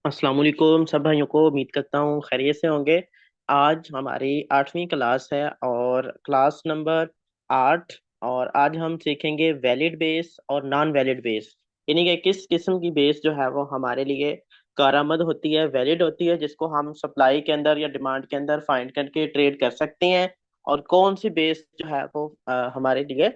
अस्सलाम वालेकुम सब भाइयों को। उम्मीद करता हूँ खैरियत से होंगे। आज हमारी 8वीं क्लास है और क्लास नंबर 8। और आज हम सीखेंगे वैलिड बेस और नॉन वैलिड बेस, यानी कि किस किस्म की बेस जो है वो हमारे लिए कारआमद होती है, वैलिड होती है, जिसको हम सप्लाई के अंदर या डिमांड के अंदर फाइंड करके ट्रेड कर सकते हैं। और कौन सी बेस जो है वो हमारे लिए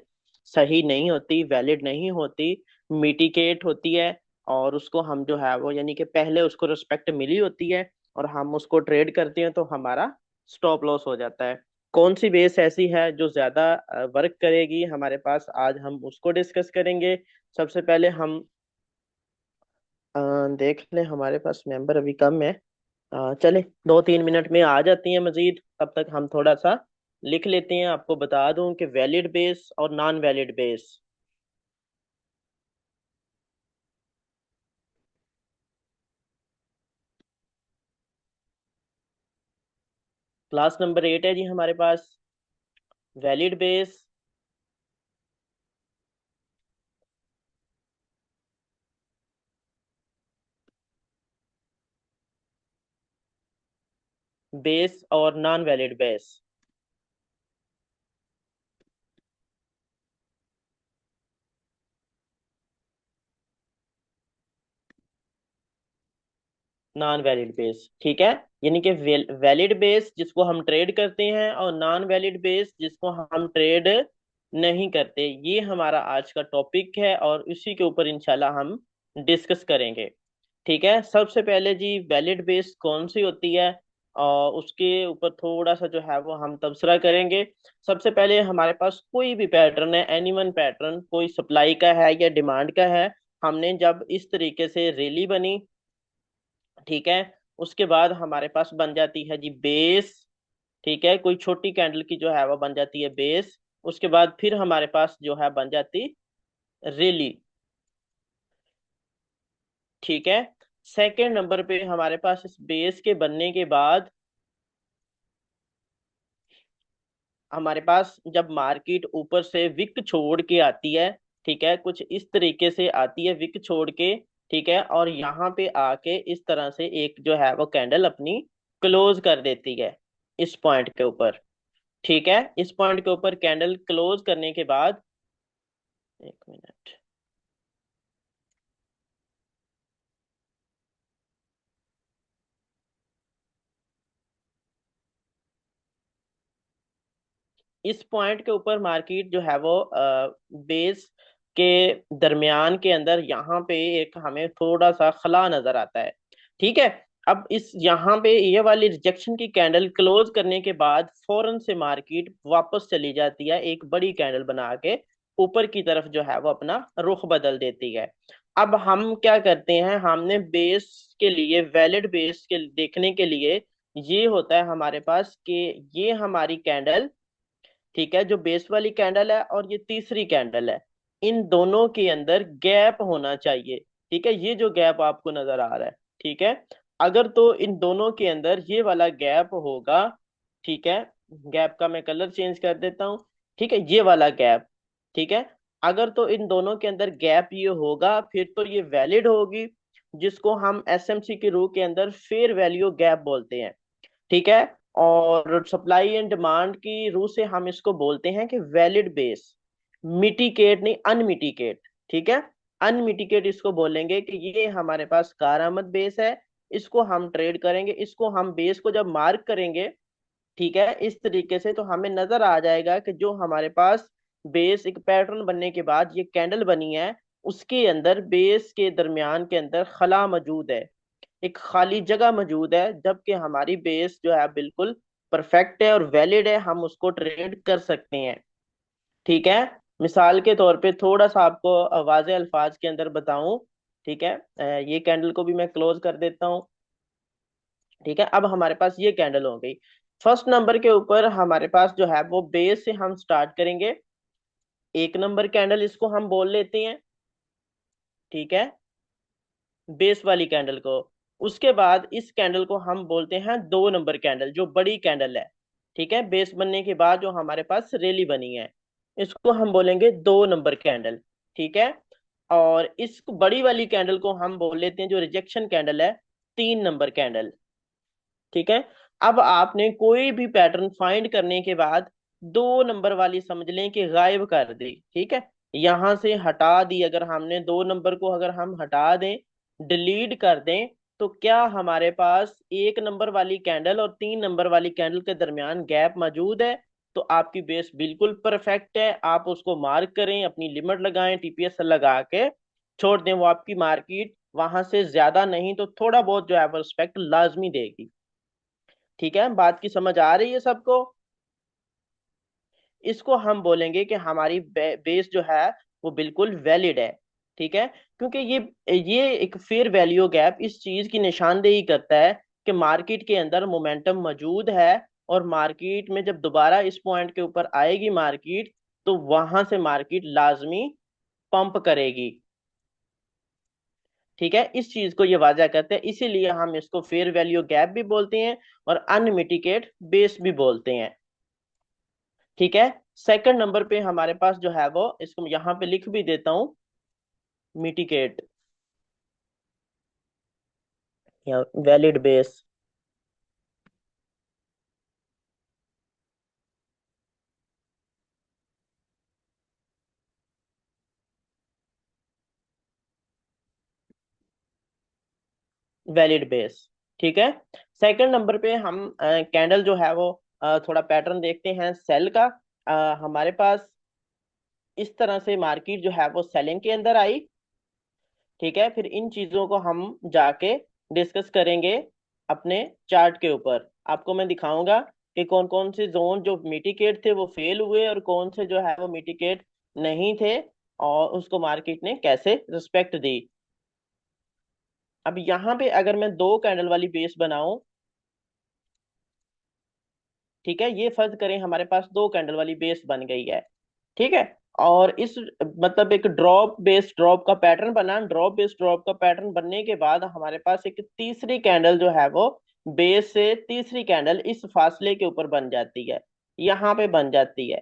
सही नहीं होती, वैलिड नहीं होती, मिटिकेट होती है। और उसको हम जो है वो यानी कि पहले उसको रिस्पेक्ट मिली होती है और हम उसको ट्रेड करते हैं तो हमारा स्टॉप लॉस हो जाता है। कौन सी बेस ऐसी है जो ज्यादा वर्क करेगी हमारे पास, आज हम उसको डिस्कस करेंगे। सबसे पहले हम देख लें, हमारे पास मेंबर अभी कम है। चले 2-3 मिनट में आ जाती हैं मजीद, तब तक हम थोड़ा सा लिख लेते हैं। आपको बता दूं कि वैलिड बेस और non valid base. Class number 8 है जी हमारे पास। वैलिड बेस, बेस और non valid base. Non valid base, ठीक है। यानी कि वैलिड बेस जिसको हम ट्रेड करते हैं और नॉन वैलिड बेस जिसको हम ट्रेड नहीं करते, ये हमारा आज का टॉपिक है और इसी के ऊपर इंशाल्लाह हम डिस्कस करेंगे। ठीक है, सबसे पहले जी वैलिड बेस कौन सी होती है और उसके ऊपर थोड़ा सा जो है वो हम तबसरा करेंगे। सबसे पहले हमारे पास कोई भी पैटर्न है, एनी वन पैटर्न, कोई सप्लाई का है या डिमांड का है। हमने जब इस तरीके से रैली बनी, ठीक है, उसके बाद हमारे पास बन जाती है जी बेस। ठीक है, कोई छोटी कैंडल की जो है वो बन जाती है बेस। उसके बाद फिर हमारे पास जो है बन जाती रेली। ठीक है, सेकेंड नंबर पे हमारे पास इस बेस के बनने के बाद हमारे पास जब मार्केट ऊपर से विक छोड़ के आती है, ठीक है, कुछ इस तरीके से आती है विक छोड़ के, ठीक है, और यहाँ पे आके इस तरह से एक जो है वो कैंडल अपनी क्लोज कर देती है इस पॉइंट के ऊपर। ठीक है, इस पॉइंट के ऊपर कैंडल क्लोज करने के बाद, एक मिनट, इस पॉइंट के ऊपर मार्केट जो है वो बेस के दरमियान के अंदर यहाँ पे एक हमें थोड़ा सा खला नजर आता है। ठीक है, अब इस यहाँ पे ये वाली रिजेक्शन की कैंडल क्लोज करने के बाद फौरन से मार्केट वापस चली जाती है, एक बड़ी कैंडल बना के ऊपर की तरफ जो है वो अपना रुख बदल देती है। अब हम क्या करते हैं, हमने बेस के लिए, वैलिड बेस के देखने के लिए ये होता है हमारे पास कि ये हमारी कैंडल, ठीक है, जो बेस वाली कैंडल है और ये तीसरी कैंडल है, इन दोनों के अंदर गैप होना चाहिए। ठीक है, ये जो गैप आपको नजर आ रहा है, ठीक है, अगर तो इन दोनों के अंदर ये वाला गैप होगा, ठीक है, गैप का मैं कलर चेंज कर देता हूँ, ठीक है, ये वाला गैप, ठीक है, अगर तो इन दोनों के अंदर गैप ये होगा फिर तो ये वैलिड होगी, जिसको हम एसएमसी के रूल के अंदर फेयर वैल्यू गैप बोलते हैं। ठीक है, और सप्लाई एंड डिमांड की रूह से हम इसको बोलते हैं कि वैलिड बेस, मिटिकेट नहीं, अनमिटिकेट। ठीक है, अनमिटिकेट इसको बोलेंगे कि ये हमारे पास कारआमद बेस है, इसको हम ट्रेड करेंगे, इसको हम बेस को जब मार्क करेंगे, ठीक है, इस तरीके से तो हमें नजर आ जाएगा कि जो हमारे पास बेस एक पैटर्न बनने के बाद ये कैंडल बनी है, उसके अंदर बेस के दरमियान के अंदर खला मौजूद है, एक खाली जगह मौजूद है, जबकि हमारी बेस जो है बिल्कुल परफेक्ट है और वैलिड है, हम उसको ट्रेड कर सकते हैं। ठीक है, मिसाल के तौर पे थोड़ा सा आपको वाज़े अल्फाज के अंदर बताऊं, ठीक है, ये कैंडल को भी मैं क्लोज कर देता हूँ। ठीक है, अब हमारे पास ये कैंडल हो गई। फर्स्ट नंबर के ऊपर हमारे पास जो है वो बेस से हम स्टार्ट करेंगे, एक नंबर कैंडल इसको हम बोल लेते हैं। ठीक है, बेस वाली कैंडल को, उसके बाद इस कैंडल को हम बोलते हैं 2 नंबर कैंडल, जो बड़ी कैंडल है। ठीक है, बेस बनने के बाद जो हमारे पास रैली बनी है, इसको हम बोलेंगे 2 नंबर कैंडल। ठीक है, और इस बड़ी वाली कैंडल को हम बोल लेते हैं, जो रिजेक्शन कैंडल है, 3 नंबर कैंडल। ठीक है। अब आपने कोई भी पैटर्न फाइंड करने के बाद 2 नंबर वाली समझ लें कि गायब कर दी। ठीक है। यहां से हटा दी, अगर हमने 2 नंबर को अगर हम हटा दें, डिलीट कर दें, तो क्या हमारे पास 1 नंबर वाली कैंडल और 3 नंबर वाली कैंडल के दरमियान गैप मौजूद है? तो आपकी बेस बिल्कुल परफेक्ट है। आप उसको मार्क करें, अपनी लिमिट लगाएं, टीपीएस लगा के छोड़ दें, वो आपकी मार्केट वहां से ज्यादा नहीं तो थोड़ा बहुत जो है वो रिस्पेक्ट लाजमी देगी। ठीक है, बात की समझ आ रही है सबको? इसको हम बोलेंगे कि हमारी बेस जो है वो बिल्कुल वैलिड है। ठीक है। क्योंकि ये एक फेयर वैल्यू गैप इस चीज की निशानदेही करता है कि मार्केट के अंदर मोमेंटम मौजूद है, और मार्केट में जब दोबारा इस पॉइंट के ऊपर आएगी मार्केट, तो वहां से मार्केट लाजमी पंप करेगी। ठीक है, इस चीज को ये वाजा करते हैं, इसीलिए हम इसको फेयर वैल्यू गैप भी बोलते हैं और अनमिटिकेट बेस भी बोलते हैं। ठीक है। सेकंड नंबर पे हमारे पास जो है वो, इसको यहां पे लिख भी देता हूं, मिटिकेट या वैलिड बेस। Valid base. ठीक है। सेकंड नंबर पे हम कैंडल जो है वो थोड़ा पैटर्न देखते हैं सेल का। हमारे पास इस तरह से मार्केट जो है वो सेलिंग के अंदर आई। ठीक है, फिर इन चीजों को हम जाके डिस्कस करेंगे अपने चार्ट के ऊपर। आपको मैं दिखाऊंगा कि कौन कौन से जोन जो मिटिकेट थे वो फेल हुए और कौन से जो है वो मिटिकेट नहीं थे, और उसको मार्केट ने कैसे रिस्पेक्ट दी। अब यहाँ पे अगर मैं 2 कैंडल वाली बेस बनाऊं, ठीक है, ये फर्ज करें हमारे पास 2 कैंडल वाली बेस बन गई है। ठीक है। और इस मतलब एक ड्रॉप बेस ड्रॉप का पैटर्न बना, ड्रॉप बेस ड्रॉप का पैटर्न बनने के बाद हमारे पास एक तीसरी कैंडल जो है वो बेस से तीसरी कैंडल इस फासले के ऊपर बन जाती है, यहाँ पे बन जाती है।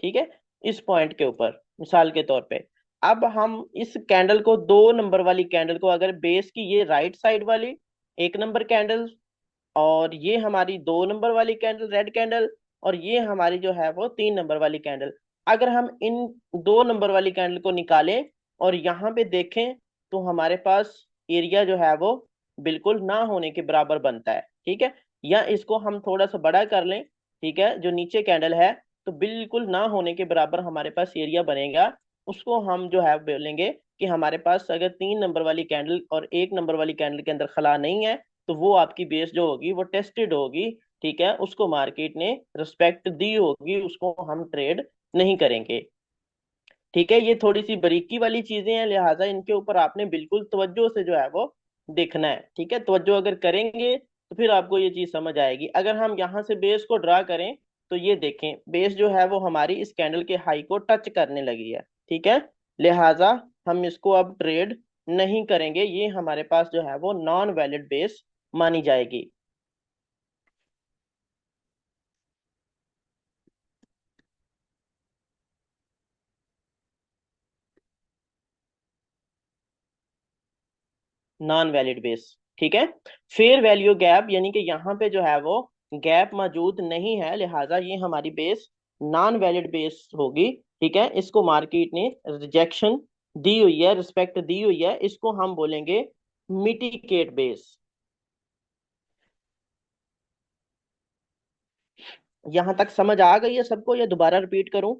ठीक है, इस पॉइंट के ऊपर मिसाल के तौर पे। अब हम इस कैंडल को 2 नंबर वाली कैंडल को अगर बेस की ये राइट साइड वाली 1 नंबर कैंडल, और ये हमारी 2 नंबर वाली कैंडल रेड कैंडल, और ये हमारी जो है वो 3 नंबर वाली कैंडल, अगर हम इन 2 नंबर वाली कैंडल को निकालें और यहाँ पे देखें, तो हमारे पास एरिया जो है वो बिल्कुल ना होने के बराबर बनता है। ठीक है, या इसको हम थोड़ा सा बड़ा कर लें, ठीक है, जो नीचे कैंडल है, तो बिल्कुल ना होने के बराबर हमारे पास एरिया बनेगा। उसको हम जो है बोलेंगे कि हमारे पास अगर 3 नंबर वाली कैंडल और 1 नंबर वाली कैंडल के अंदर खला नहीं है, तो वो आपकी बेस जो होगी वो टेस्टेड होगी। ठीक है, उसको मार्केट ने रिस्पेक्ट दी होगी, उसको हम ट्रेड नहीं करेंगे। ठीक है, ये थोड़ी सी बारीकी वाली चीजें हैं, लिहाजा इनके ऊपर आपने बिल्कुल तवज्जो से जो है वो देखना है। ठीक है, तवज्जो अगर करेंगे तो फिर आपको ये चीज समझ आएगी। अगर हम यहाँ से बेस को ड्रा करें, तो ये देखें बेस जो है वो हमारी इस कैंडल के हाई को टच करने लगी है। ठीक है, लिहाजा हम इसको अब ट्रेड नहीं करेंगे, ये हमारे पास जो है वो नॉन वैलिड बेस मानी जाएगी। Non valid base. ठीक है। फेयर वैल्यू गैप यानी कि यहाँ पे जो है वो गैप मौजूद नहीं है, लिहाजा ये हमारी बेस नॉन वैलिड बेस होगी। ठीक है, इसको मार्केट ने रिजेक्शन दी हुई है, रिस्पेक्ट दी हुई है, इसको हम बोलेंगे मिटिकेट बेस। यहां तक समझ आ गई है सबको या दोबारा रिपीट करूं?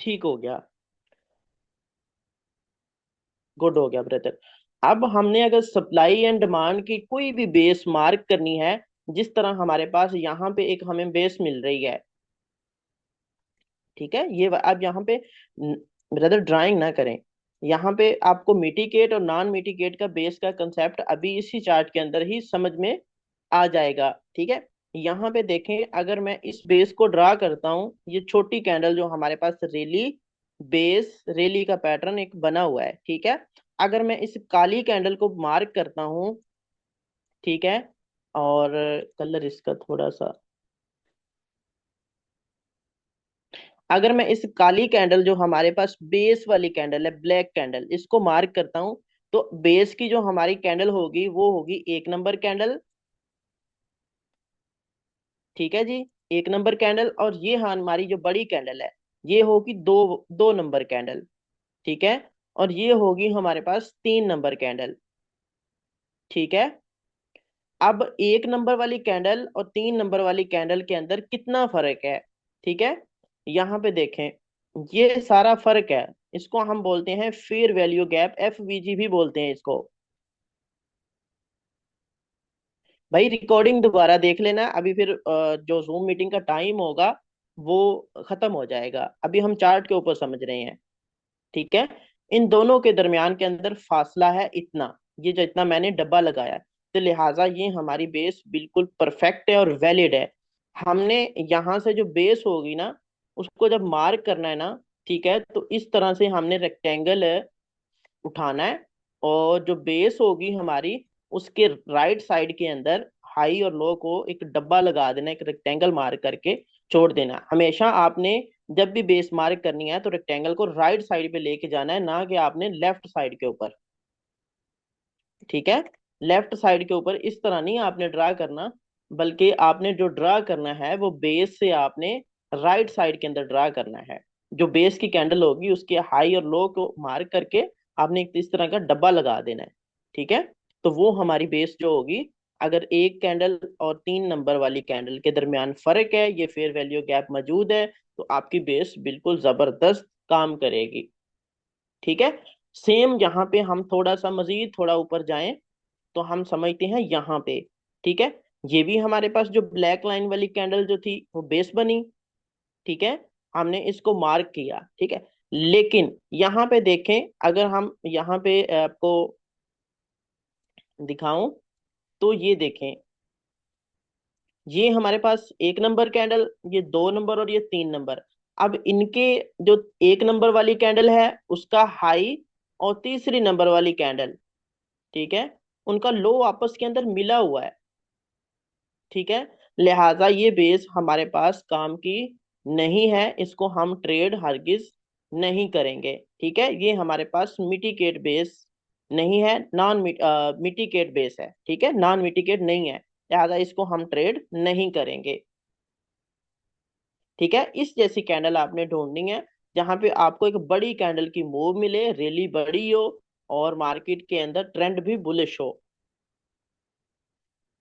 ठीक हो गया, गुड हो गया ब्रदर। अब हमने अगर सप्लाई एंड डिमांड की कोई भी बेस मार्क करनी है, जिस तरह हमारे पास यहाँ पे एक हमें बेस मिल रही है। ठीक है, ये आप यहाँ पे ब्रदर ड्राइंग ना करें, यहाँ पे आपको मिटिकेट और नॉन मिटिकेट का बेस का कंसेप्ट अभी इसी चार्ट के अंदर ही समझ में आ जाएगा। ठीक है, यहाँ पे देखें, अगर मैं इस बेस को ड्रा करता हूँ, ये छोटी कैंडल जो हमारे पास रेली बेस रेली का पैटर्न एक बना हुआ है। ठीक है, अगर मैं इस काली कैंडल को मार्क करता हूँ, ठीक है। और कलर इसका थोड़ा सा, अगर मैं इस काली कैंडल जो हमारे पास बेस वाली कैंडल है, ब्लैक कैंडल, इसको मार्क करता हूं, तो बेस की जो हमारी कैंडल होगी वो होगी 1 नंबर कैंडल। ठीक है जी, 1 नंबर कैंडल। और ये हाँ हमारी जो बड़ी कैंडल है, ये होगी 2 नंबर कैंडल। ठीक है। और ये होगी हमारे पास 3 नंबर कैंडल। ठीक है। अब 1 नंबर वाली कैंडल और 3 नंबर वाली कैंडल के अंदर कितना फर्क है? ठीक है, यहाँ पे देखें, ये सारा फर्क है, इसको हम बोलते हैं फेयर वैल्यू गैप, एफवीजी भी बोलते हैं इसको। भाई रिकॉर्डिंग दोबारा देख लेना अभी, फिर जो जूम मीटिंग का टाइम होगा वो खत्म हो जाएगा, अभी हम चार्ट के ऊपर समझ रहे हैं। ठीक है। इन दोनों के दरमियान के अंदर फासला है इतना, ये जो इतना मैंने डब्बा लगाया है, तो लिहाजा ये हमारी बेस बिल्कुल परफेक्ट है और वैलिड है। हमने यहाँ से जो बेस होगी ना, उसको जब मार्क करना है ना, ठीक है, तो इस तरह से हमने रेक्टेंगल उठाना है, और जो बेस होगी हमारी, उसके राइट साइड के अंदर हाई और लो को एक डब्बा लगा देना, एक रेक्टेंगल मार्क करके छोड़ देना। हमेशा आपने जब भी बेस मार्क करनी है तो रेक्टेंगल को राइट साइड पे लेके जाना है, ना कि आपने लेफ्ट साइड के ऊपर। ठीक है। लेफ्ट साइड के ऊपर इस तरह नहीं आपने ड्रा करना, बल्कि आपने जो ड्रा करना है वो बेस से आपने राइट साइड के अंदर ड्रा करना है। जो बेस की कैंडल होगी उसके हाई और लो को मार्क करके आपने एक इस तरह का डब्बा लगा देना है। ठीक है। तो वो हमारी बेस जो होगी, अगर एक कैंडल और 3 नंबर वाली कैंडल के दरमियान फर्क है, ये फेयर वैल्यू गैप मौजूद है, तो आपकी बेस बिल्कुल जबरदस्त काम करेगी। ठीक है। सेम यहाँ पे हम थोड़ा सा मजीद थोड़ा ऊपर जाएं, तो हम समझते हैं यहाँ पे। ठीक है। ये भी हमारे पास जो ब्लैक लाइन वाली कैंडल जो थी वो बेस बनी। ठीक है। हमने इसको मार्क किया। ठीक है। लेकिन यहाँ पे देखें, अगर हम यहाँ पे आपको दिखाऊं, तो ये देखें, ये हमारे पास 1 नंबर कैंडल, ये 2 नंबर और ये 3 नंबर। अब इनके जो 1 नंबर वाली कैंडल है उसका हाई, और तीसरी नंबर वाली कैंडल, ठीक है, उनका लो आपस के अंदर मिला हुआ है। ठीक है। लिहाजा ये बेस हमारे पास काम की नहीं है, इसको हम ट्रेड हरगिज नहीं करेंगे। ठीक है। ये हमारे पास मिटिकेट बेस नहीं है, नॉन मिटिकेट बेस है। ठीक है, नॉन मिटिकेट नहीं है, लिहाजा इसको हम ट्रेड नहीं करेंगे। ठीक है। इस जैसी कैंडल आपने ढूंढनी है, जहां पे आपको एक बड़ी कैंडल की मूव मिले, रैली बड़ी हो, और मार्केट के अंदर ट्रेंड भी बुलिश हो।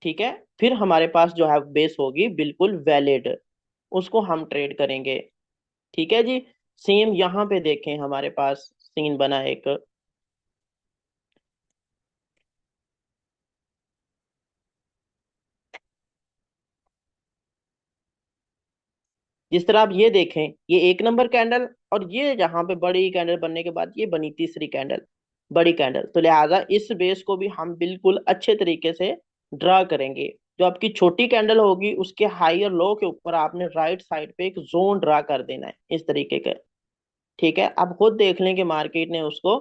ठीक है। फिर हमारे पास जो है बेस होगी बिल्कुल वैलिड, उसको हम ट्रेड करेंगे। ठीक है जी। सेम यहाँ पे देखें, हमारे पास सीन बना एक, जिस तरह आप ये देखें, ये 1 नंबर कैंडल, और ये जहाँ पे बड़ी कैंडल बनने के बाद ये बनी तीसरी कैंडल, बड़ी कैंडल, तो लिहाजा इस बेस को भी हम बिल्कुल अच्छे तरीके से ड्रा करेंगे। जो आपकी छोटी कैंडल होगी उसके हाई और लो के ऊपर आपने राइट साइड पे एक जोन ड्रा कर देना है इस तरीके का। ठीक है। अब खुद देख लें कि मार्केट ने उसको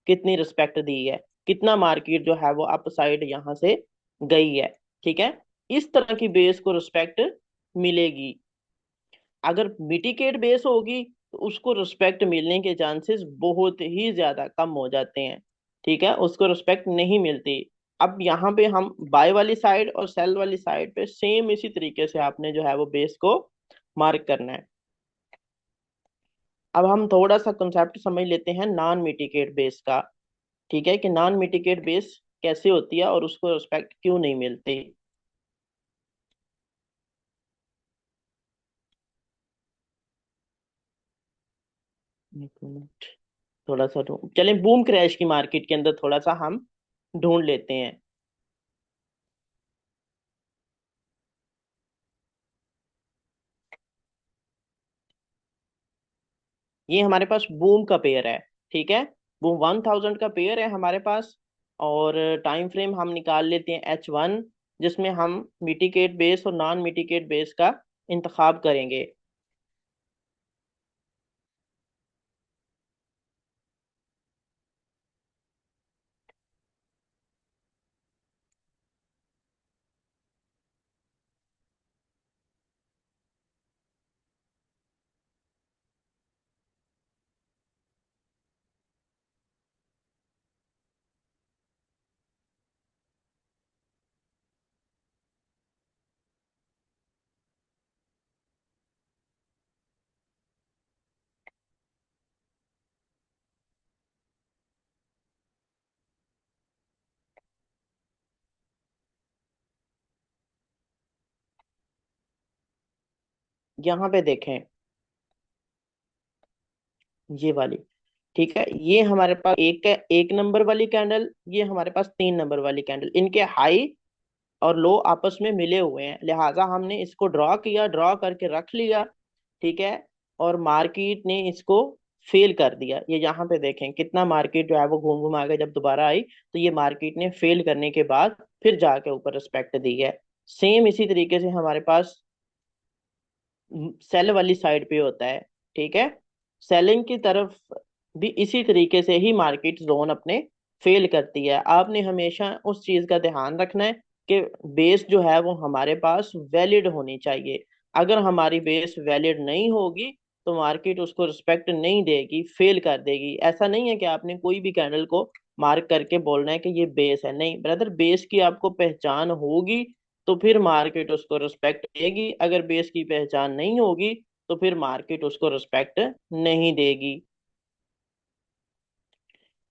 कितनी रिस्पेक्ट दी है, कितना मार्केट जो है वो अप साइड यहाँ से गई है। ठीक है। इस तरह की बेस को रिस्पेक्ट मिलेगी। अगर मिटिकेट बेस होगी तो उसको रिस्पेक्ट मिलने के चांसेस बहुत ही ज्यादा कम हो जाते हैं। ठीक है, उसको रिस्पेक्ट नहीं मिलती। अब यहाँ पे हम बाय वाली साइड और सेल वाली साइड पे सेम इसी तरीके से आपने जो है वो बेस को मार्क करना है। अब हम थोड़ा सा कंसेप्ट समझ लेते हैं नॉन मिटिकेट बेस का। ठीक है, कि नॉन मिटिकेट बेस कैसे होती है और उसको रिस्पेक्ट क्यों नहीं मिलती। एक मिनट, थोड़ा सा ढूंढ चलें, बूम क्रैश की मार्केट के अंदर थोड़ा सा हम ढूंढ लेते हैं। ये हमारे पास बूम का पेयर है। ठीक है, बूम 1000 का पेयर है हमारे पास। और टाइम फ्रेम हम निकाल लेते हैं H1, जिसमें हम मिटिकेट बेस और नॉन मिटिकेट बेस का इंतखाब करेंगे। यहाँ पे देखें, ये वाली, ठीक है, ये हमारे पास एक नंबर वाली कैंडल, ये हमारे पास 3 नंबर वाली कैंडल, इनके हाई और लो आपस में मिले हुए हैं, लिहाजा हमने इसको ड्रॉ किया, ड्रॉ करके रख लिया, ठीक है। और मार्केट ने इसको फेल कर दिया, ये यहाँ पे देखें कितना मार्केट जो है वो घूम घुमा के जब दोबारा आई, तो ये मार्केट ने फेल करने के बाद फिर जाके ऊपर रिस्पेक्ट दी है। सेम इसी तरीके से हमारे पास सेल वाली साइड पे होता है, ठीक है। सेलिंग की तरफ भी इसी तरीके से ही मार्केट जोन अपने फेल करती है। आपने हमेशा उस चीज का ध्यान रखना है कि बेस जो है वो हमारे पास वैलिड होनी चाहिए। अगर हमारी बेस वैलिड नहीं होगी तो मार्केट उसको रिस्पेक्ट नहीं देगी, फेल कर देगी। ऐसा नहीं है कि आपने कोई भी कैंडल को मार्क करके बोलना है कि ये बेस है, नहीं ब्रदर, बेस की आपको पहचान होगी तो फिर मार्केट उसको रिस्पेक्ट देगी, अगर बेस की पहचान नहीं होगी तो फिर मार्केट उसको रिस्पेक्ट नहीं देगी।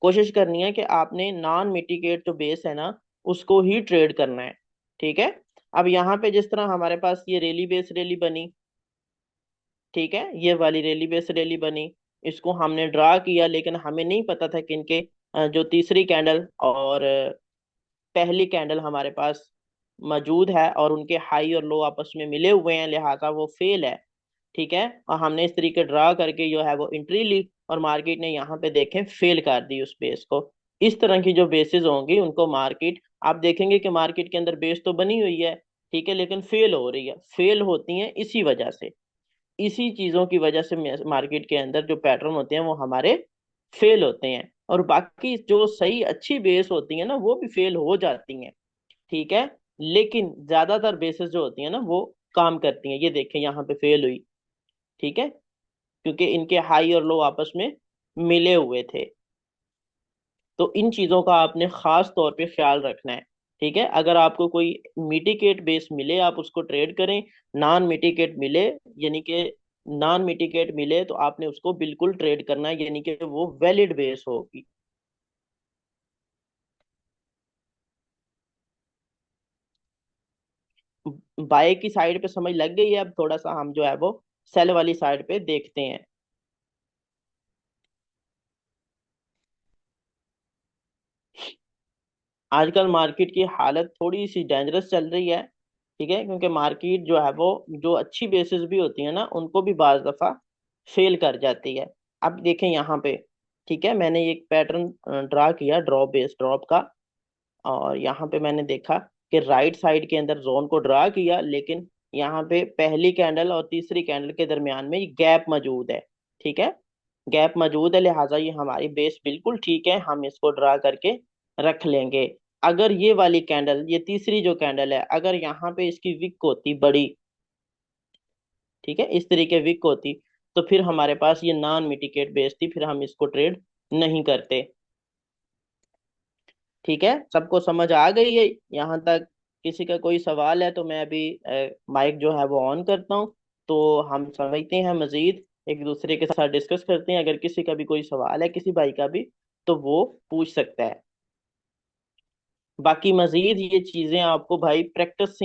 कोशिश करनी है कि आपने नॉन मिटिगेट जो बेस है ना उसको ही ट्रेड करना है, ठीक है। अब यहाँ पे जिस तरह हमारे पास ये रेली बेस रैली बनी, ठीक है, ये वाली रैली बेस रैली बनी, इसको हमने ड्रा किया, लेकिन हमें नहीं पता था कि इनके जो तीसरी कैंडल और पहली कैंडल हमारे पास मौजूद है और उनके हाई और लो आपस में मिले हुए हैं, लिहाजा वो फेल है, ठीक है। और हमने इस तरीके ड्रा करके जो है वो एंट्री ली और मार्केट ने यहाँ पे देखें फेल कर दी उस बेस को। इस तरह की जो बेसिस होंगी उनको मार्केट, आप देखेंगे कि मार्केट के अंदर बेस तो बनी हुई है, ठीक है, लेकिन फेल हो रही है, फेल होती हैं इसी वजह से, इसी चीजों की वजह से मार्केट के अंदर जो पैटर्न होते हैं वो हमारे फेल होते हैं, और बाकी जो सही अच्छी बेस होती है ना वो भी फेल हो जाती हैं, ठीक है। लेकिन ज्यादातर बेसिस जो होती है ना वो काम करती हैं, ये देखें यहाँ पे फेल हुई, ठीक है, क्योंकि इनके हाई और लो आपस में मिले हुए थे। तो इन चीजों का आपने खास तौर पे ख्याल रखना है, ठीक है। अगर आपको कोई मिटिकेट बेस मिले आप उसको ट्रेड करें, नॉन मिटिकेट मिले, यानी कि नॉन मिटिकेट मिले तो आपने उसको बिल्कुल ट्रेड करना है, यानी कि वो वैलिड बेस होगी। बाय की साइड पे समझ लग गई है, अब थोड़ा सा हम जो है वो सेल वाली साइड पे देखते हैं। आजकल मार्केट की हालत थोड़ी सी डेंजरस चल रही है, ठीक है, क्योंकि मार्केट जो है वो जो अच्छी बेसिस भी होती है ना उनको भी बाज दफा फेल कर जाती है। अब देखें यहाँ पे, ठीक है, मैंने एक पैटर्न ड्रा किया ड्रॉप बेस ड्रॉप का, और यहाँ पे मैंने देखा कि राइट साइड के अंदर जोन को ड्रा किया, लेकिन यहाँ पे पहली कैंडल और तीसरी कैंडल के दरमियान में गैप मौजूद है, ठीक है, गैप मौजूद है, लिहाजा ये हमारी बेस बिल्कुल ठीक है, हम इसको ड्रा करके रख लेंगे। अगर ये वाली कैंडल, ये तीसरी जो कैंडल है, अगर यहाँ पे इसकी विक होती बड़ी, ठीक है, इस तरीके विक होती, तो फिर हमारे पास ये नॉन मिटिकेट बेस थी, फिर हम इसको ट्रेड नहीं करते, ठीक है। सबको समझ आ गई है यहाँ तक? किसी का कोई सवाल है तो मैं अभी माइक जो है वो ऑन करता हूँ, तो हम समझते हैं मजीद, एक दूसरे के साथ डिस्कस करते हैं। अगर किसी का भी कोई सवाल है किसी भाई का भी तो वो पूछ सकता है। बाकी मजीद ये चीजें आपको भाई प्रैक्टिस से